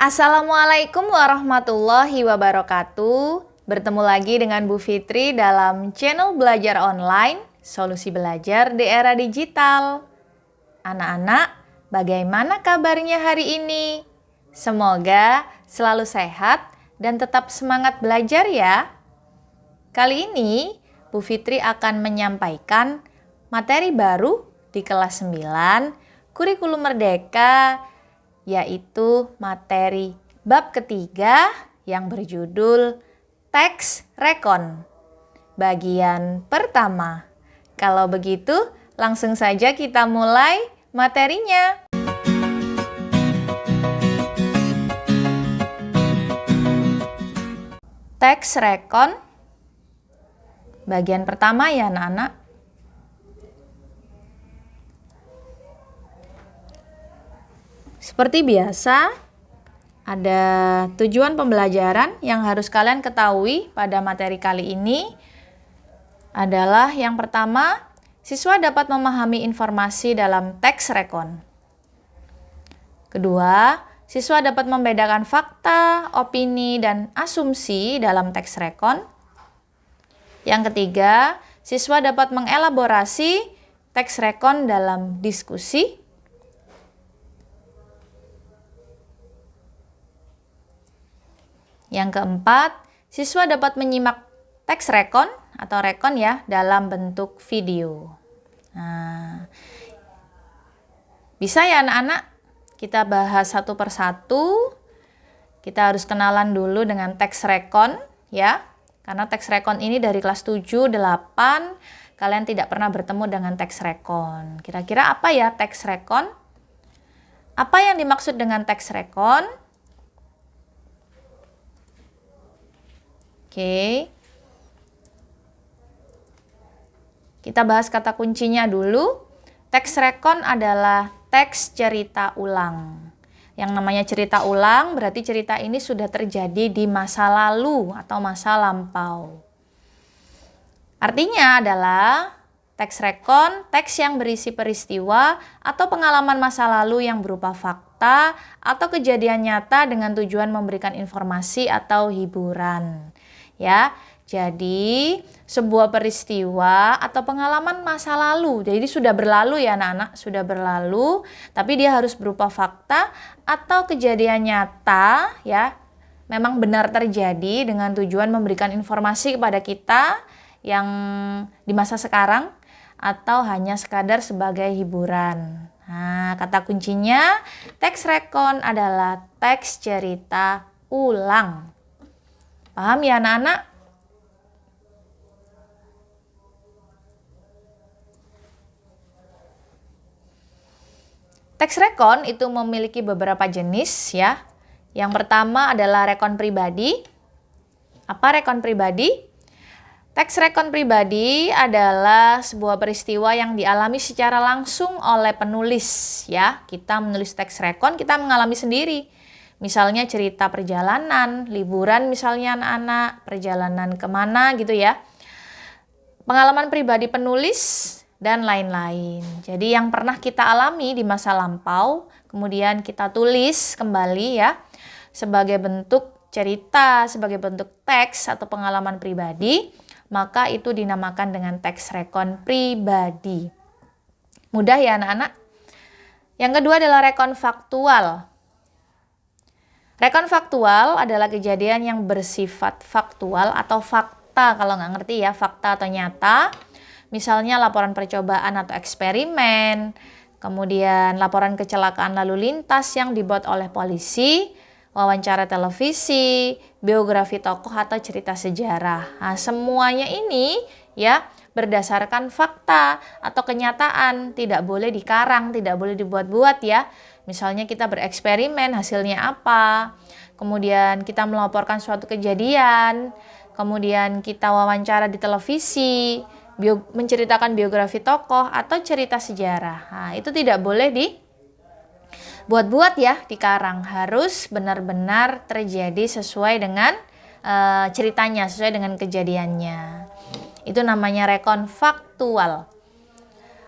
Assalamualaikum warahmatullahi wabarakatuh. Bertemu lagi dengan Bu Fitri dalam channel Belajar Online, Solusi Belajar di Era Digital. Anak-anak, bagaimana kabarnya hari ini? Semoga selalu sehat dan tetap semangat belajar ya. Kali ini, Bu Fitri akan menyampaikan materi baru di kelas 9, Kurikulum Merdeka, yaitu materi bab ketiga yang berjudul Teks Rekon, bagian pertama. Kalau begitu, langsung saja kita mulai materinya. Teks Rekon, bagian pertama ya anak-anak. Seperti biasa, ada tujuan pembelajaran yang harus kalian ketahui pada materi kali ini adalah yang pertama, siswa dapat memahami informasi dalam teks rekon. Kedua, siswa dapat membedakan fakta, opini, dan asumsi dalam teks rekon. Yang ketiga, siswa dapat mengelaborasi teks rekon dalam diskusi. Yang keempat, siswa dapat menyimak teks rekon atau rekon ya dalam bentuk video. Nah, bisa ya anak-anak? Kita bahas satu persatu. Kita harus kenalan dulu dengan teks rekon ya. Karena teks rekon ini dari kelas 7, 8, kalian tidak pernah bertemu dengan teks rekon. Kira-kira apa ya teks rekon? Apa yang dimaksud dengan teks rekon? Oke. Kita bahas kata kuncinya dulu. Teks rekon adalah teks cerita ulang. Yang namanya cerita ulang berarti cerita ini sudah terjadi di masa lalu atau masa lampau. Artinya adalah teks rekon, teks yang berisi peristiwa atau pengalaman masa lalu yang berupa fakta atau kejadian nyata dengan tujuan memberikan informasi atau hiburan. Ya, jadi sebuah peristiwa atau pengalaman masa lalu, jadi sudah berlalu ya anak-anak, sudah berlalu, tapi dia harus berupa fakta atau kejadian nyata ya, memang benar terjadi dengan tujuan memberikan informasi kepada kita yang di masa sekarang atau hanya sekadar sebagai hiburan. Nah, kata kuncinya teks rekon adalah teks cerita ulang. Paham ya anak-anak? Teks rekon itu memiliki beberapa jenis ya. Yang pertama adalah rekon pribadi. Apa rekon pribadi? Teks rekon pribadi adalah sebuah peristiwa yang dialami secara langsung oleh penulis ya. Kita menulis teks rekon, kita mengalami sendiri. Misalnya cerita perjalanan, liburan misalnya anak-anak, perjalanan kemana gitu ya. Pengalaman pribadi penulis dan lain-lain. Jadi yang pernah kita alami di masa lampau, kemudian kita tulis kembali ya, sebagai bentuk cerita, sebagai bentuk teks atau pengalaman pribadi, maka itu dinamakan dengan teks rekon pribadi. Mudah ya anak-anak? Yang kedua adalah rekon faktual. Rekon faktual adalah kejadian yang bersifat faktual atau fakta, kalau nggak ngerti ya, fakta atau nyata. Misalnya laporan percobaan atau eksperimen, kemudian laporan kecelakaan lalu lintas yang dibuat oleh polisi, wawancara televisi, biografi tokoh atau cerita sejarah. Nah, semuanya ini ya berdasarkan fakta atau kenyataan, tidak boleh dikarang, tidak boleh dibuat-buat ya. Misalnya kita bereksperimen, hasilnya apa, kemudian kita melaporkan suatu kejadian, kemudian kita wawancara di televisi, menceritakan biografi tokoh atau cerita sejarah. Nah, itu tidak boleh dibuat-buat ya, dikarang. Harus benar-benar terjadi sesuai dengan ceritanya, sesuai dengan kejadiannya. Itu namanya rekon faktual.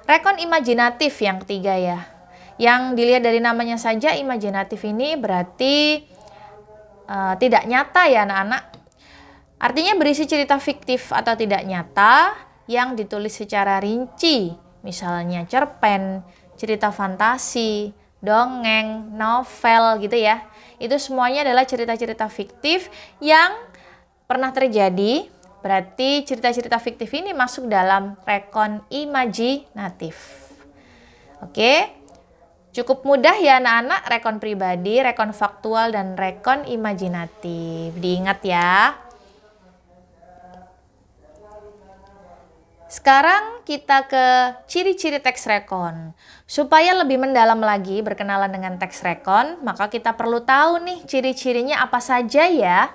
Rekon imajinatif yang ketiga ya. Yang dilihat dari namanya saja imajinatif ini berarti tidak nyata ya anak-anak. Artinya berisi cerita fiktif atau tidak nyata yang ditulis secara rinci. Misalnya cerpen, cerita fantasi, dongeng, novel gitu ya. Itu semuanya adalah cerita-cerita fiktif yang pernah terjadi. Berarti cerita-cerita fiktif ini masuk dalam rekon imajinatif. Oke, cukup mudah ya anak-anak, rekon pribadi, rekon faktual, dan rekon imajinatif. Diingat ya. Sekarang kita ke ciri-ciri teks rekon. Supaya lebih mendalam lagi berkenalan dengan teks rekon, maka kita perlu tahu nih ciri-cirinya apa saja ya.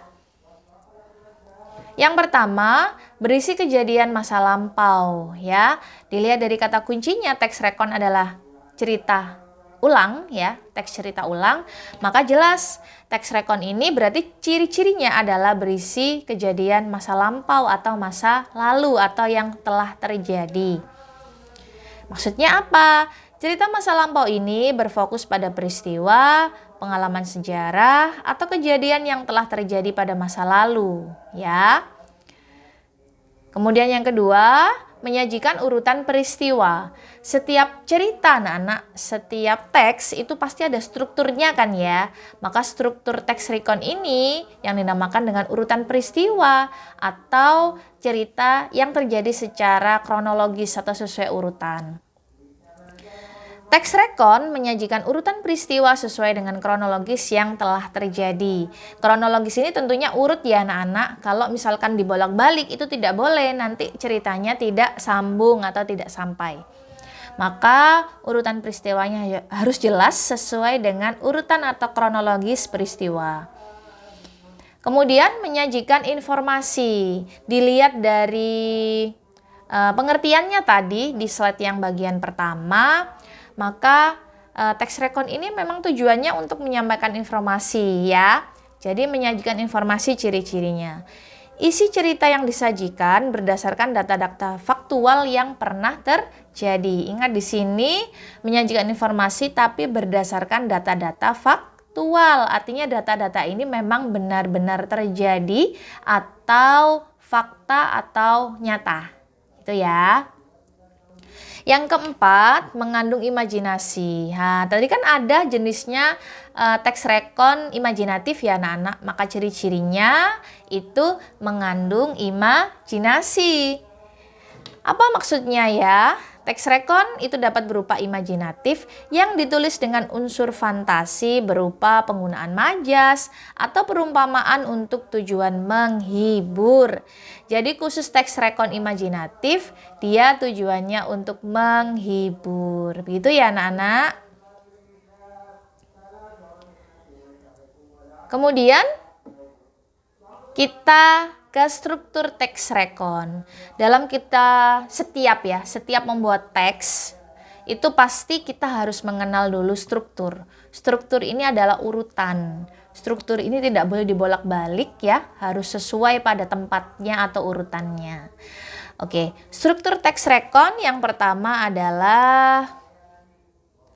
Yang pertama, berisi kejadian masa lampau ya. Dilihat dari kata kuncinya, teks rekon adalah cerita ulang ya, teks cerita ulang. Maka jelas teks rekon ini berarti ciri-cirinya adalah berisi kejadian masa lampau atau masa lalu atau yang telah terjadi. Maksudnya apa? Cerita masa lampau ini berfokus pada peristiwa, pengalaman sejarah, atau kejadian yang telah terjadi pada masa lalu, ya. Kemudian yang kedua, menyajikan urutan peristiwa. Setiap cerita anak-anak, setiap teks itu pasti ada strukturnya kan ya. Maka struktur teks rekon ini yang dinamakan dengan urutan peristiwa atau cerita yang terjadi secara kronologis atau sesuai urutan. Teks rekon menyajikan urutan peristiwa sesuai dengan kronologis yang telah terjadi. Kronologis ini tentunya urut ya anak-anak. Kalau misalkan dibolak-balik itu tidak boleh, nanti ceritanya tidak sambung atau tidak sampai. Maka urutan peristiwanya harus jelas sesuai dengan urutan atau kronologis peristiwa. Kemudian menyajikan informasi. Dilihat dari pengertiannya tadi di slide yang bagian pertama. Maka teks rekon ini memang tujuannya untuk menyampaikan informasi ya. Jadi menyajikan informasi ciri-cirinya. Isi cerita yang disajikan berdasarkan data-data faktual yang pernah terjadi. Ingat di sini menyajikan informasi tapi berdasarkan data-data faktual. Artinya data-data ini memang benar-benar terjadi atau fakta atau nyata. Itu ya. Yang keempat, mengandung imajinasi. Nah, tadi kan ada jenisnya teks rekon imajinatif ya anak-anak. Maka ciri-cirinya itu mengandung imajinasi. Apa maksudnya ya? Teks rekon itu dapat berupa imajinatif yang ditulis dengan unsur fantasi berupa penggunaan majas atau perumpamaan untuk tujuan menghibur. Jadi khusus teks rekon imajinatif dia tujuannya untuk menghibur. Begitu ya anak-anak. Kemudian kita ke struktur teks rekon. Dalam kita setiap membuat teks, itu pasti kita harus mengenal dulu struktur. Struktur ini adalah urutan. Struktur ini tidak boleh dibolak-balik ya, harus sesuai pada tempatnya atau urutannya. Oke, struktur teks rekon yang pertama adalah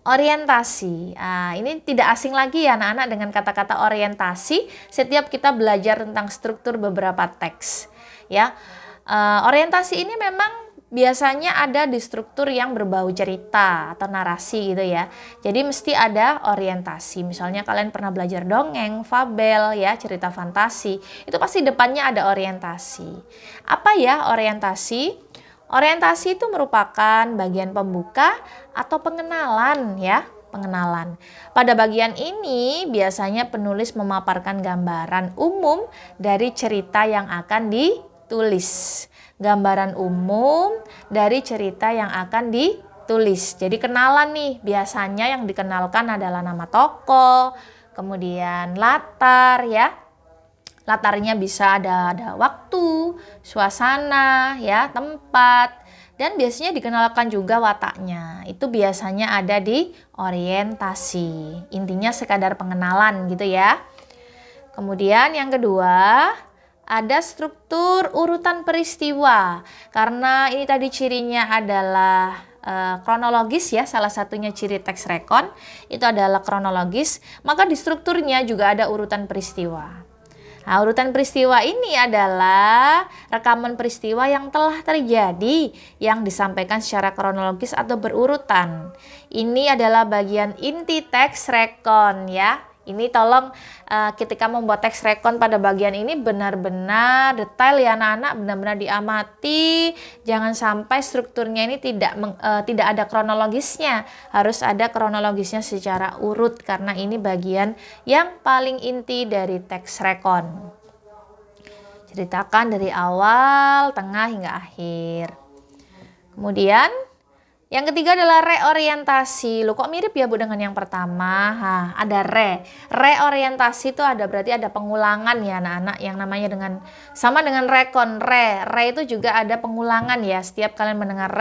orientasi. Nah, ini tidak asing lagi ya anak-anak dengan kata-kata orientasi setiap kita belajar tentang struktur beberapa teks. Ya, orientasi ini memang biasanya ada di struktur yang berbau cerita atau narasi gitu ya. Jadi mesti ada orientasi. Misalnya kalian pernah belajar dongeng, fabel ya, cerita fantasi. Itu pasti depannya ada orientasi. Apa ya orientasi? Orientasi itu merupakan bagian pembuka atau pengenalan ya, pengenalan. Pada bagian ini biasanya penulis memaparkan gambaran umum dari cerita yang akan ditulis. Gambaran umum dari cerita yang akan ditulis. Jadi kenalan nih, biasanya yang dikenalkan adalah nama tokoh, kemudian latar ya. Latarnya bisa ada waktu, suasana, ya, tempat, dan biasanya dikenalkan juga wataknya. Itu biasanya ada di orientasi. Intinya sekadar pengenalan gitu ya. Kemudian yang kedua, ada struktur urutan peristiwa. Karena ini tadi cirinya adalah kronologis ya, salah satunya ciri teks rekon itu adalah kronologis, maka di strukturnya juga ada urutan peristiwa. Nah, urutan peristiwa ini adalah rekaman peristiwa yang telah terjadi yang disampaikan secara kronologis atau berurutan. Ini adalah bagian inti teks rekon ya. Ini tolong ketika membuat teks rekon pada bagian ini benar-benar detail ya anak-anak, benar-benar diamati. Jangan sampai strukturnya ini tidak ada kronologisnya. Harus ada kronologisnya secara urut karena ini bagian yang paling inti dari teks rekon. Ceritakan dari awal, tengah hingga akhir. Kemudian yang ketiga adalah reorientasi. Loh kok mirip ya Bu dengan yang pertama? Ada reorientasi itu berarti ada pengulangan ya anak-anak, yang namanya sama dengan rekon. Re itu juga ada pengulangan ya. Setiap kalian mendengar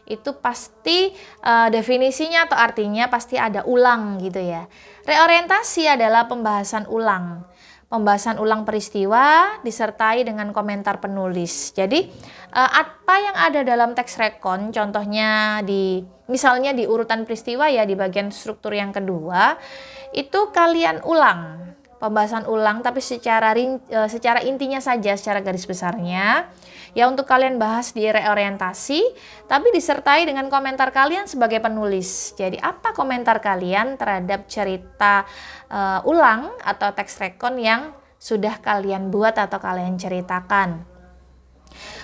itu pasti definisinya atau artinya pasti ada ulang gitu ya. Reorientasi adalah pembahasan ulang. Pembahasan ulang peristiwa disertai dengan komentar penulis. Jadi apa yang ada dalam teks rekon, contohnya misalnya di urutan peristiwa ya, di bagian struktur yang kedua, itu kalian ulang. Pembahasan ulang tapi secara intinya saja, secara garis besarnya. Ya untuk kalian bahas di reorientasi, tapi disertai dengan komentar kalian sebagai penulis. Jadi apa komentar kalian terhadap cerita ulang atau teks rekon yang sudah kalian buat atau kalian ceritakan.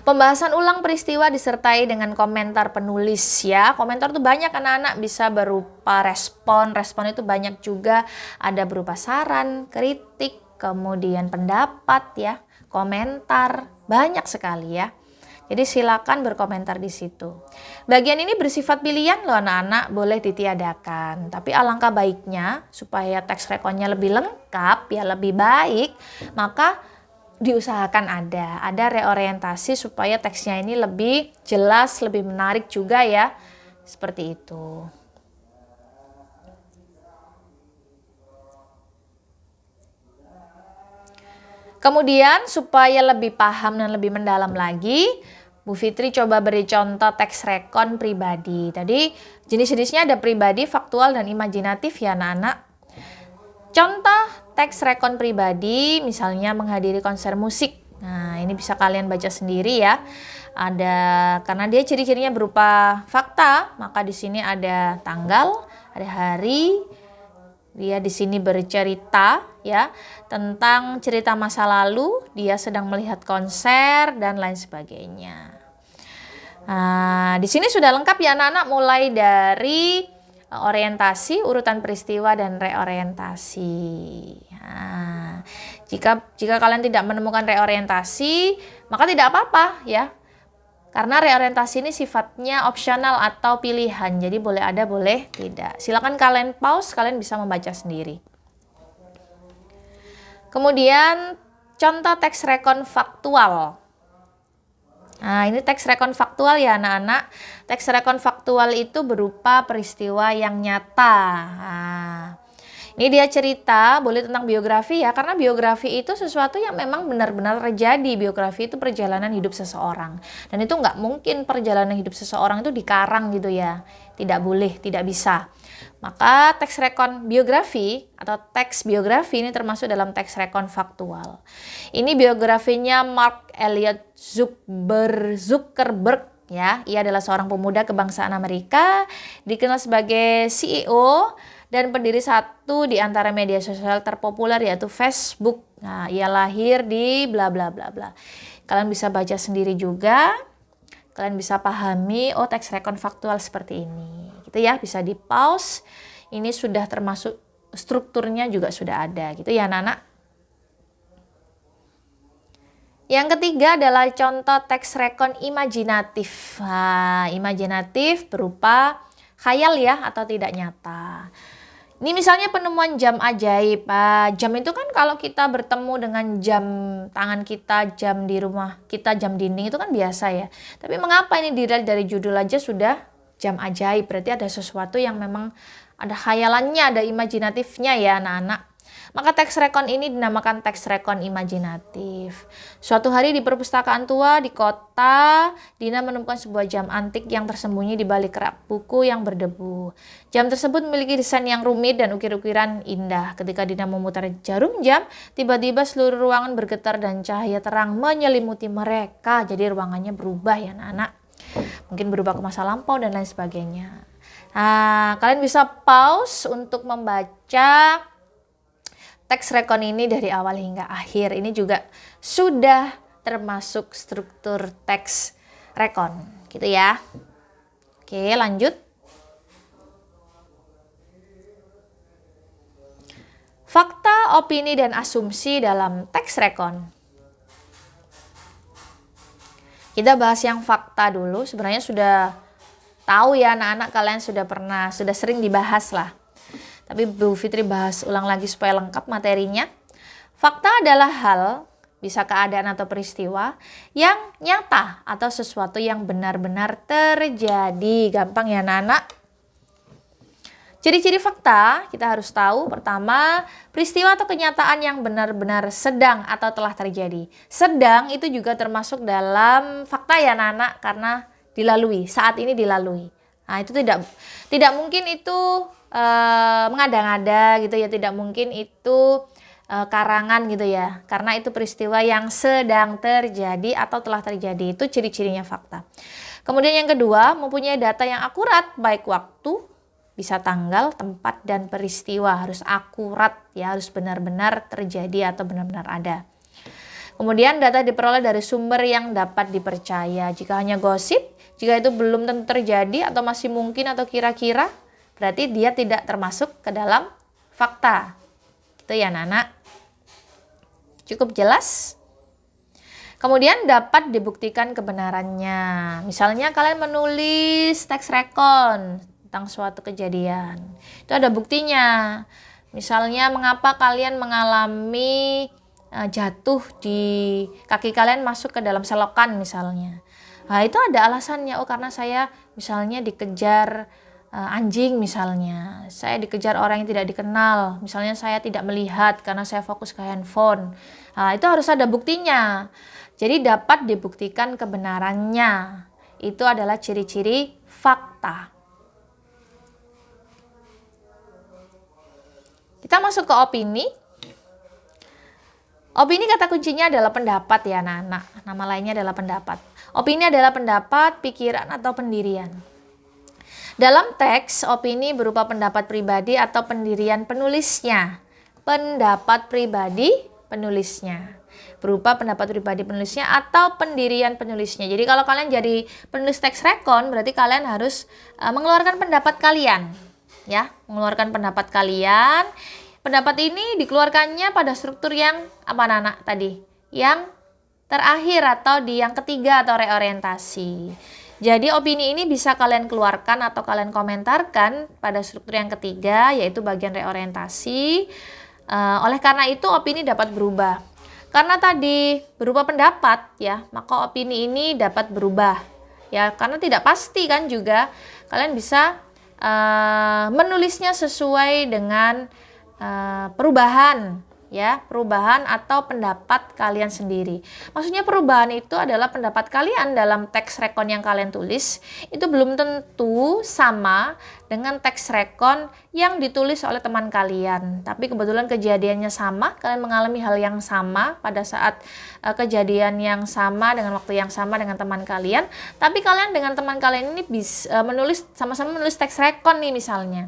Pembahasan ulang peristiwa disertai dengan komentar penulis ya. Komentar itu banyak anak-anak, bisa berupa respon itu banyak juga, ada berupa saran, kritik, kemudian pendapat ya, komentar, banyak sekali ya. Jadi silakan berkomentar di situ. Bagian ini bersifat pilihan loh anak-anak, boleh ditiadakan. Tapi alangkah baiknya supaya teks rekonnya lebih lengkap ya, lebih baik, maka diusahakan ada reorientasi supaya teksnya ini lebih jelas, lebih menarik juga ya. Seperti itu. Kemudian supaya lebih paham dan lebih mendalam lagi, Bu Fitri coba beri contoh teks rekon pribadi. Tadi jenis-jenisnya ada pribadi, faktual, dan imajinatif ya anak-anak. Contoh teks rekon pribadi misalnya menghadiri konser musik. Nah ini bisa kalian baca sendiri ya. Karena dia ciri-cirinya berupa fakta, maka di sini ada tanggal, ada hari. Dia di sini bercerita ya tentang cerita masa lalu, dia sedang melihat konser dan lain sebagainya. Nah, di sini sudah lengkap ya anak-anak, mulai dari orientasi, urutan peristiwa, dan reorientasi. Nah, jika kalian tidak menemukan reorientasi, maka tidak apa-apa ya. Karena reorientasi ini sifatnya opsional atau pilihan, jadi boleh ada, boleh tidak. Silakan kalian pause, kalian bisa membaca sendiri. Kemudian contoh teks rekon faktual. Nah ini teks rekon faktual ya anak-anak. Teks rekon faktual itu berupa peristiwa yang nyata. Nah, ini dia cerita, boleh tentang biografi ya, karena biografi itu sesuatu yang memang benar-benar terjadi. Biografi itu perjalanan hidup seseorang. Dan itu nggak mungkin perjalanan hidup seseorang itu dikarang gitu ya. Tidak boleh, tidak bisa. Maka teks rekon biografi atau teks biografi ini termasuk dalam teks rekon faktual. Ini biografinya Mark Elliot Zuckerberg ya. Ia adalah seorang pemuda kebangsaan Amerika, dikenal sebagai CEO dan pendiri satu di antara media sosial terpopuler yaitu Facebook. Nah, ia lahir di bla bla bla bla. Kalian bisa baca sendiri juga. Kalian bisa pahami, oh teks rekon faktual seperti ini. Gitu ya, bisa di pause. Ini sudah termasuk strukturnya juga sudah ada gitu ya anak-anak. Yang ketiga adalah contoh teks rekon imajinatif. Nah, imajinatif berupa khayal ya atau tidak nyata. Ini misalnya penemuan jam ajaib. Jam itu kan kalau kita bertemu dengan jam tangan kita, jam di rumah kita, jam dinding itu kan biasa ya. Tapi mengapa ini dilihat dari judul aja sudah jam ajaib? Berarti ada sesuatu yang memang ada khayalannya, ada imajinatifnya ya anak-anak. Maka teks rekon ini dinamakan teks rekon imajinatif. Suatu hari di perpustakaan tua di kota, Dina menemukan sebuah jam antik yang tersembunyi di balik rak buku yang berdebu. Jam tersebut memiliki desain yang rumit dan ukir-ukiran indah. Ketika Dina memutar jarum jam, tiba-tiba seluruh ruangan bergetar dan cahaya terang menyelimuti mereka. Jadi ruangannya berubah ya anak-anak. Mungkin berubah ke masa lampau dan lain sebagainya. Nah, kalian bisa pause untuk membaca teks rekon ini dari awal hingga akhir. Ini juga sudah termasuk struktur teks rekon, gitu ya. Oke, lanjut. Fakta, opini, dan asumsi dalam teks rekon. Kita bahas yang fakta dulu. Sebenarnya sudah tahu ya anak-anak, kalian sudah sering dibahas lah. Tapi Bu Fitri bahas ulang lagi supaya lengkap materinya. Fakta adalah hal, bisa keadaan atau peristiwa yang nyata atau sesuatu yang benar-benar terjadi. Gampang ya anak-anak. Ciri-ciri fakta kita harus tahu. Pertama, peristiwa atau kenyataan yang benar-benar sedang atau telah terjadi. Sedang itu juga termasuk dalam fakta ya anak-anak, karena dilalui, saat ini dilalui. Nah, itu tidak mungkin itu mengada-ngada gitu ya, tidak mungkin itu karangan gitu ya, karena itu peristiwa yang sedang terjadi atau telah terjadi. Itu ciri-cirinya fakta. Kemudian yang kedua, mempunyai data yang akurat, baik waktu, bisa tanggal, tempat, dan peristiwa. Harus akurat ya, harus benar-benar terjadi atau benar-benar ada. Kemudian data diperoleh dari sumber yang dapat dipercaya. Jika hanya gosip, jika itu belum tentu terjadi atau masih mungkin atau kira-kira, berarti dia tidak termasuk ke dalam fakta. Gitu ya anak-anak. Cukup jelas? Kemudian dapat dibuktikan kebenarannya. Misalnya kalian menulis teks rekon tentang suatu kejadian. Itu ada buktinya. Misalnya mengapa kalian mengalami jatuh di kaki kalian masuk ke dalam selokan misalnya. Nah, itu ada alasannya. Oh, karena saya misalnya dikejar anjing misalnya. Saya dikejar orang yang tidak dikenal. Misalnya saya tidak melihat karena saya fokus ke handphone. Nah, itu harus ada buktinya. Jadi dapat dibuktikan kebenarannya. Itu adalah ciri-ciri fakta. Kita masuk ke opini. Opini kata kuncinya adalah pendapat ya anak-anak. Nama lainnya adalah pendapat. Opini adalah pendapat, pikiran, atau pendirian. Dalam teks, opini berupa pendapat pribadi atau pendirian penulisnya. Pendapat pribadi penulisnya. Berupa pendapat pribadi penulisnya atau pendirian penulisnya. Jadi kalau kalian jadi penulis teks rekon, berarti kalian harus mengeluarkan pendapat kalian. Ya, mengeluarkan pendapat kalian. Pendapat ini dikeluarkannya pada struktur yang apa anak-anak tadi? Yang terakhir atau di yang ketiga atau reorientasi. Jadi opini ini bisa kalian keluarkan atau kalian komentarkan pada struktur yang ketiga, yaitu bagian reorientasi. Oleh karena itu opini dapat berubah. Karena tadi berupa pendapat ya, maka opini ini dapat berubah. Ya, karena tidak pasti kan juga. Kalian bisa menulisnya sesuai dengan perubahan ya, perubahan atau pendapat kalian sendiri. Maksudnya perubahan itu adalah pendapat kalian dalam teks rekon yang kalian tulis itu belum tentu sama dengan teks rekon yang ditulis oleh teman kalian. Tapi kebetulan kejadiannya sama, kalian mengalami hal yang sama pada saat kejadian yang sama dengan waktu yang sama dengan teman kalian. Tapi kalian dengan teman kalian ini bisa sama-sama menulis teks rekon nih misalnya.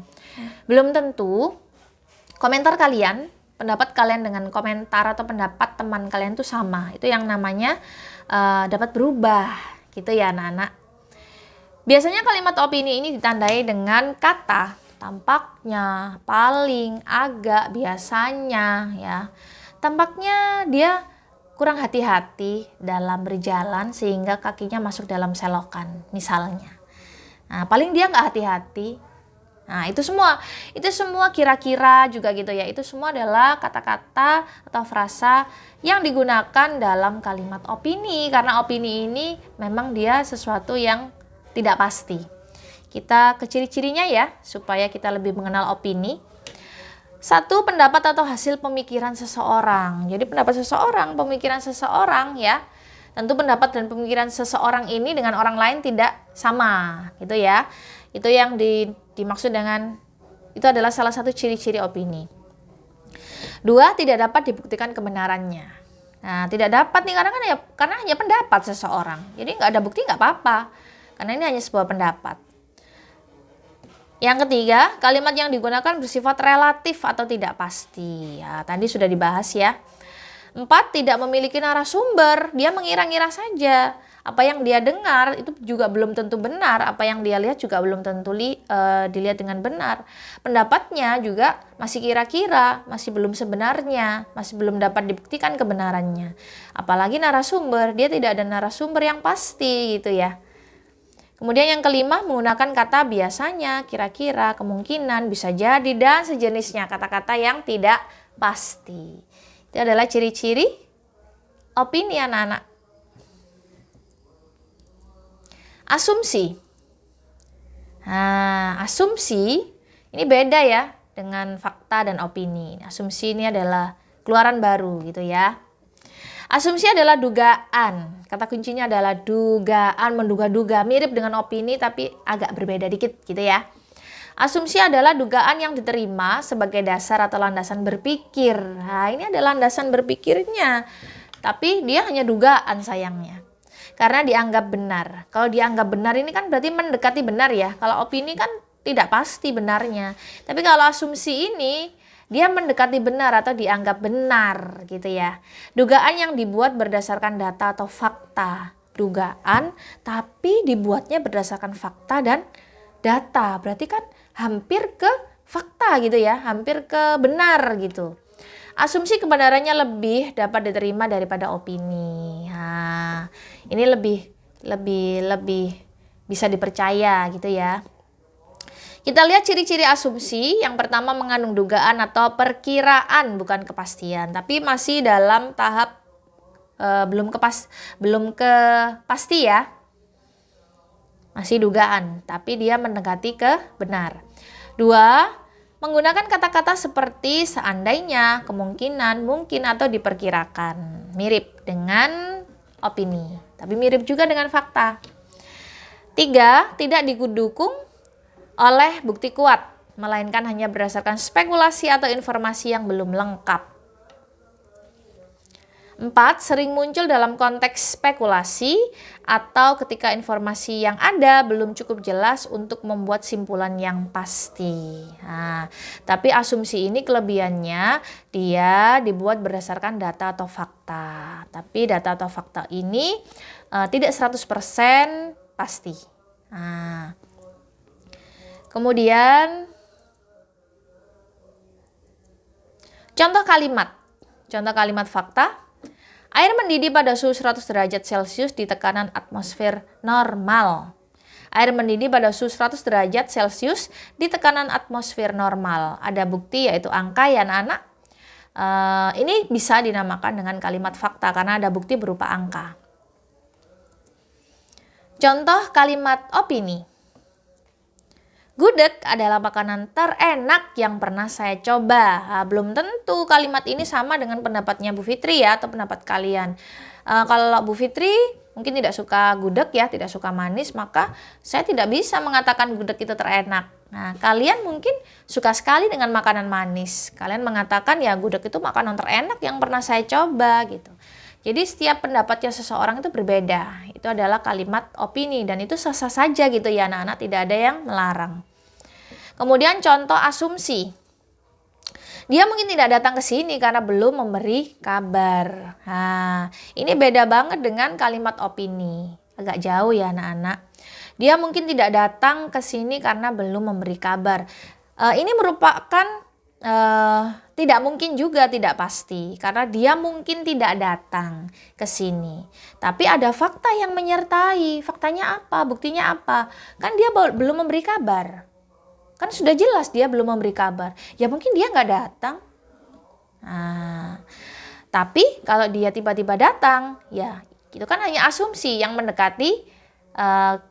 Belum tentu komentar kalian, pendapat kalian dengan komentar atau pendapat teman kalian itu sama. Itu yang namanya dapat berubah gitu ya anak-anak. Biasanya kalimat opini ini ditandai dengan kata tampaknya, paling, agak, biasanya ya. Tampaknya dia kurang hati-hati dalam berjalan sehingga kakinya masuk dalam selokan misalnya. Nah, paling dia nggak hati-hati. Nah, itu semua kira-kira juga gitu ya. Itu semua adalah kata-kata atau frasa yang digunakan dalam kalimat opini. Karena opini ini memang dia sesuatu yang tidak pasti. Kita ke ciri-cirinya ya, supaya kita lebih mengenal opini. Satu, pendapat atau hasil pemikiran seseorang. Jadi pendapat seseorang, pemikiran seseorang ya. Tentu pendapat dan pemikiran seseorang ini dengan orang lain tidak sama, gitu ya. Itu yang dimaksud dengan, itu adalah salah satu ciri-ciri opini. Dua, tidak dapat dibuktikan kebenarannya. Nah, tidak dapat nih karena hanya pendapat seseorang. Jadi nggak ada bukti nggak apa-apa, karena ini hanya sebuah pendapat. Yang ketiga, kalimat yang digunakan bersifat relatif atau tidak pasti. Ya, tadi sudah dibahas ya. 4, tidak memiliki narasumber. Dia mengira-ngira saja. Apa yang dia dengar itu juga belum tentu benar. Apa yang dia lihat juga belum tentu dilihat dengan benar. Pendapatnya juga masih kira-kira, masih belum sebenarnya, masih belum dapat dibuktikan kebenarannya. Apalagi narasumber, dia tidak ada narasumber yang pasti gitu ya. Kemudian yang kelima, menggunakan kata biasanya, kira-kira, kemungkinan, bisa jadi, dan sejenisnya, kata-kata yang tidak pasti. Itu adalah ciri-ciri opini anak-anak. Asumsi. Nah, asumsi ini beda ya dengan fakta dan opini. Asumsi ini adalah keluaran baru gitu ya. Asumsi adalah dugaan. Kata kuncinya adalah dugaan, menduga-duga, mirip dengan opini tapi agak berbeda dikit gitu ya. Asumsi adalah dugaan yang diterima sebagai dasar atau landasan berpikir. Nah, ini adalah landasan berpikirnya. Tapi dia hanya dugaan sayangnya. Karena dianggap benar. Kalau dianggap benar ini kan berarti mendekati benar ya. Kalau opini kan tidak pasti benarnya. Tapi kalau asumsi ini dia mendekati benar atau dianggap benar gitu ya. Dugaan yang dibuat berdasarkan data atau fakta. Dugaan tapi dibuatnya berdasarkan fakta dan data. Berarti kan hampir ke fakta gitu ya. Hampir ke benar gitu. Asumsi kebenarannya lebih dapat diterima daripada opini. Nah, ini lebih bisa dipercaya gitu ya. Kita lihat ciri-ciri asumsi. Yang pertama, mengandung dugaan atau perkiraan, bukan kepastian, tapi masih dalam tahap belum ke pasti ya. Masih dugaan, tapi dia mendekati ke benar. 2, menggunakan kata-kata seperti seandainya, kemungkinan, mungkin, atau diperkirakan. Mirip dengan opini, tapi mirip juga dengan fakta. 3, tidak didukung oleh bukti kuat, melainkan hanya berdasarkan spekulasi atau informasi yang belum lengkap. 4, sering muncul dalam konteks spekulasi atau ketika informasi yang ada belum cukup jelas untuk membuat simpulan yang pasti. Nah, tapi asumsi ini kelebihannya dia dibuat berdasarkan data atau fakta. Tapi data atau fakta ini tidak 100% pasti. Nah, kemudian contoh kalimat fakta. Air mendidih pada suhu 100 derajat Celcius di tekanan atmosfer normal. Air mendidih pada suhu 100 derajat Celcius di tekanan atmosfer normal. Ada bukti yaitu angka ya anak-anak. Ini bisa dinamakan dengan kalimat fakta karena ada bukti berupa angka. Contoh kalimat opini. Gudeg adalah makanan terenak yang pernah saya coba. Nah, belum tentu kalimat ini sama dengan pendapatnya Bu Fitri ya, atau pendapat kalian. Kalau Bu Fitri mungkin tidak suka gudeg ya, tidak suka manis, maka saya tidak bisa mengatakan gudeg itu terenak. Nah, kalian mungkin suka sekali dengan makanan manis. Kalian mengatakan ya gudeg itu makanan terenak yang pernah saya coba gitu. Jadi setiap pendapatnya seseorang itu berbeda. Itu adalah kalimat opini dan itu sah-sah saja gitu ya anak-anak, tidak ada yang melarang. Kemudian contoh asumsi. Dia mungkin tidak datang ke sini karena belum memberi kabar. Nah, ini beda banget dengan kalimat opini. Agak jauh ya anak-anak. Dia mungkin tidak datang ke sini karena belum memberi kabar. Ini merupakan tidak mungkin juga tidak pasti karena dia mungkin tidak datang ke sini. Tapi ada fakta yang menyertai. Faktanya apa? Buktinya apa? Kan dia belum memberi kabar. Kan sudah jelas dia belum memberi kabar. Ya mungkin dia nggak datang. Nah, tapi kalau dia tiba-tiba datang, ya itu kan hanya asumsi yang mendekati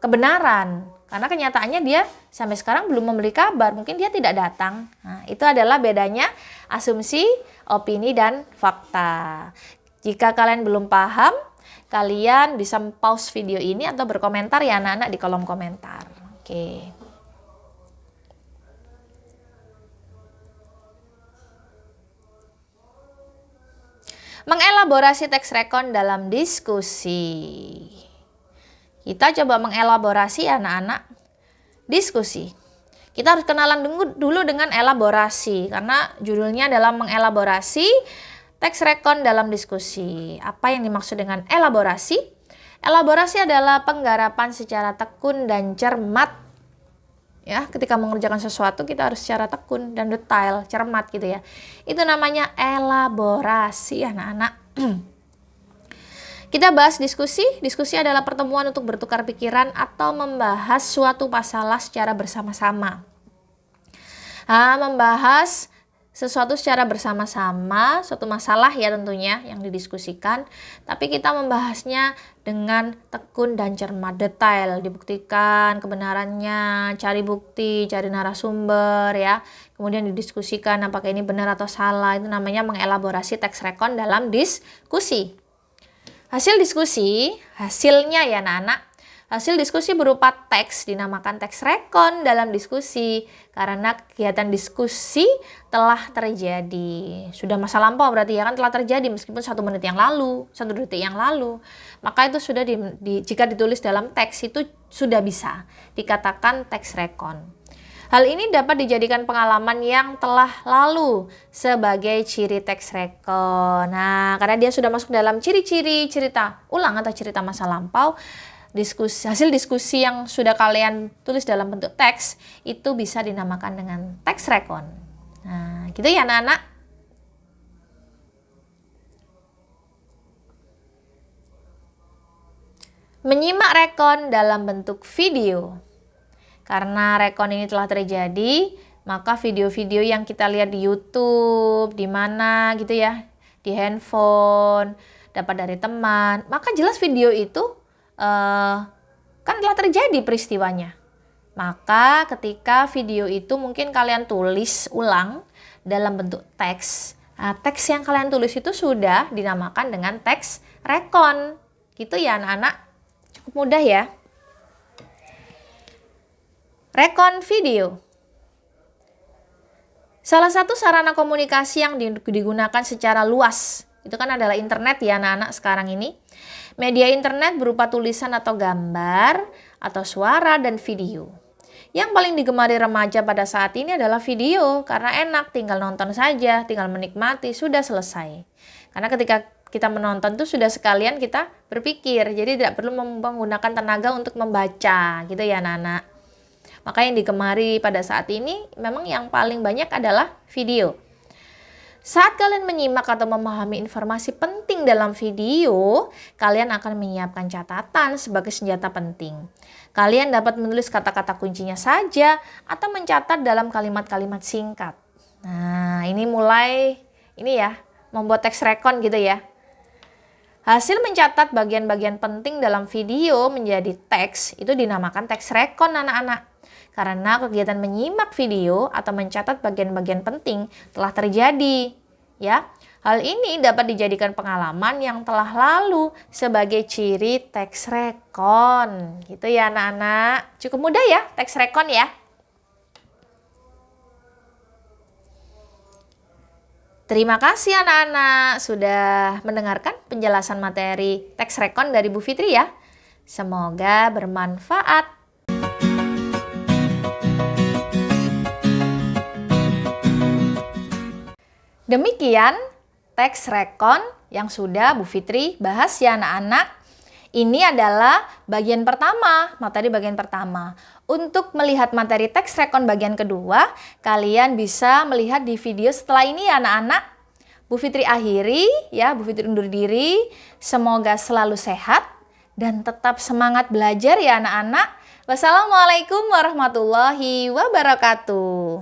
kebenaran. Karena kenyataannya dia sampai sekarang belum memberi kabar, mungkin dia tidak datang. Nah, itu adalah bedanya asumsi, opini, dan fakta. Jika kalian belum paham, kalian bisa pause video ini atau berkomentar ya anak-anak di kolom komentar. Oke. Mengelaborasi teks rekon dalam diskusi. Kita coba mengelaborasi anak-anak diskusi. Kita harus kenalan dulu dengan elaborasi karena judulnya adalah mengelaborasi teks rekon dalam diskusi. Apa yang dimaksud dengan elaborasi? Elaborasi adalah penggarapan secara tekun dan cermat. Ya, ketika mengerjakan sesuatu kita harus secara tekun dan detail, cermat gitu ya. Itu namanya elaborasi anak-anak. Kita bahas diskusi. Diskusi adalah pertemuan untuk bertukar pikiran atau membahas suatu masalah secara bersama-sama. Membahas sesuatu secara bersama-sama, suatu masalah ya tentunya yang didiskusikan, tapi kita membahasnya dengan tekun dan cermat, detail, dibuktikan kebenarannya, cari bukti, cari narasumber ya, kemudian didiskusikan apakah ini benar atau salah. Itu namanya mengelaborasi teks rekon dalam diskusi. Hasil diskusi, hasilnya ya anak-anak, hasil diskusi berupa teks dinamakan teks rekon dalam diskusi karena kegiatan diskusi telah terjadi. Sudah masa lampau berarti ya kan, telah terjadi meskipun 1 menit yang lalu, 1 detik yang lalu. Maka itu sudah jika ditulis dalam teks itu sudah bisa dikatakan teks rekon. Hal ini dapat dijadikan pengalaman yang telah lalu sebagai ciri teks rekon. Nah, karena dia sudah masuk dalam ciri-ciri cerita ulang atau cerita masa lampau, hasil diskusi yang sudah kalian tulis dalam bentuk teks itu bisa dinamakan dengan teks rekon. Nah, gitu ya anak-anak. Menyimak rekon dalam bentuk video. Karena rekon ini telah terjadi, maka video-video yang kita lihat di YouTube, di mana gitu ya, di handphone, dapat dari teman, maka jelas video itu kan telah terjadi peristiwanya. Maka ketika video itu mungkin kalian tulis ulang dalam bentuk teks. Nah, teks yang kalian tulis itu sudah dinamakan dengan teks rekon. Gitu ya anak-anak. Cukup mudah ya. Rekon video. Salah satu sarana komunikasi yang digunakan secara luas itu kan adalah internet ya anak-anak sekarang ini. Media internet berupa tulisan atau gambar, atau suara dan video. Yang paling digemari remaja pada saat ini adalah video, karena enak, tinggal nonton saja, tinggal menikmati, sudah selesai. Karena ketika kita menonton tuh sudah sekalian kita berpikir, jadi tidak perlu menggunakan tenaga untuk membaca, gitu ya anak-anak. Maka yang digemari pada saat ini memang yang paling banyak adalah video. Saat kalian menyimak atau memahami informasi penting dalam video, kalian akan menyiapkan catatan sebagai senjata penting. Kalian dapat menulis kata-kata kuncinya saja atau mencatat dalam kalimat-kalimat singkat. Nah, ini mulai membuat teks rekon gitu ya. Hasil mencatat bagian-bagian penting dalam video menjadi teks itu dinamakan teks rekon anak-anak. Karena kegiatan menyimak video atau mencatat bagian-bagian penting telah terjadi, ya. Hal ini dapat dijadikan pengalaman yang telah lalu sebagai ciri teks rekon. Gitu ya anak-anak. Cukup mudah ya teks rekon ya. Terima kasih anak-anak sudah mendengarkan penjelasan materi teks rekon dari Bu Fitri ya. Semoga bermanfaat. Demikian teks rekon yang sudah Bu Fitri bahas ya anak-anak. Ini adalah bagian pertama, materi bagian pertama. Untuk melihat materi teks rekon bagian kedua, kalian bisa melihat di video setelah ini ya anak-anak. Bu Fitri akhiri ya, Bu Fitri undur diri. Semoga selalu sehat dan tetap semangat belajar ya anak-anak. Wassalamualaikum warahmatullahi wabarakatuh.